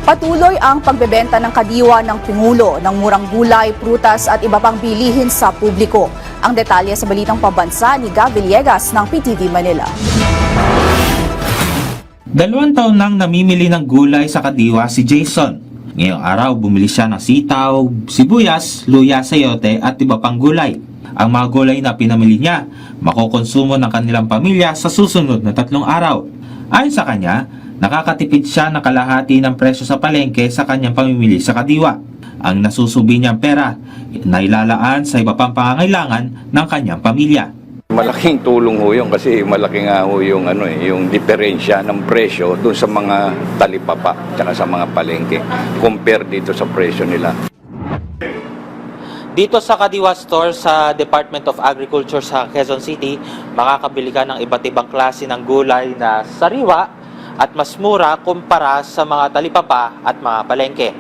Patuloy ang pagbebenta ng kadiwa ng Pangulo ng murang gulay, prutas at iba pang bilihin sa publiko. Ang detalye sa Balitang Pambansa ni Gav Villegas ng PTV Manila. 2 taon nang namimili ng gulay sa kadiwa si Jason. Ngayong araw bumili siya ng sitaw, sibuyas, luya, sayote at iba pang gulay. Ang mga gulay na pinamili niya, makokonsumo ng kanilang pamilya sa susunod na 3 araw. Ayon sa kanya, nakakatipid siya ng kalahati ng presyo sa palengke sa kanyang pamimili sa kadiwa. Ang nasusubi niyang pera na ilalaan sa iba pang pangangailangan ng kanyang pamilya. Malaking tulong ho yun kasi malaki nga ho yung, yung diferensya ng presyo doon sa mga talipapa at sa mga palengke compare dito sa presyo nila. Dito sa Kadiwa Store sa Department of Agriculture sa Quezon City, makakabili ka ng iba't ibang klase ng gulay na sariwa at mas mura kumpara sa mga talipapa at mga palengke.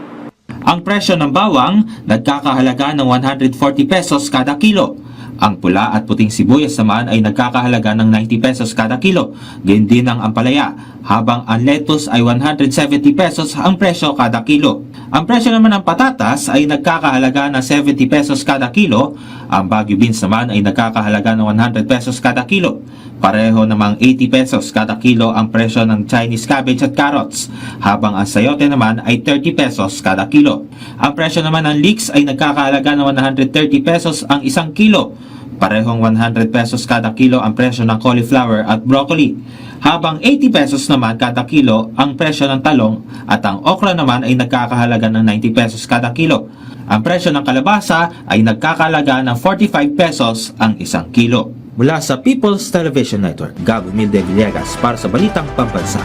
Ang presyo ng bawang nagkakahalaga ng 140 pesos kada kilo. Ang pula at puting sibuyas naman ay nagkakahalaga ng 90 pesos kada kilo. Gayun din ang ampalaya, habang ang lettuce ay 170 pesos ang presyo kada kilo. Ang presyo naman ng patatas ay nagkakahalaga ng 70 pesos kada kilo. Ang Baguio beans naman ay nagkakahalaga ng 100 pesos kada kilo. Pareho namang 80 pesos kada kilo ang presyo ng Chinese cabbage at carrots, habang ang sayote naman ay 30 pesos kada kilo. Ang presyo naman ng leeks ay nagkakahalaga ng 130 pesos ang 1 kilo. Parehong 100 pesos kada kilo ang presyo ng cauliflower at broccoli, habang 80 pesos naman kada kilo ang presyo ng talong, at ang okra naman ay nagkakahalaga ng 90 pesos kada kilo. Ang presyo ng kalabasa ay nagkakahalaga ng 45 pesos ang 1 kilo. Mula sa People's Television Network, Gab Villegas para sa Balitang Pambansa.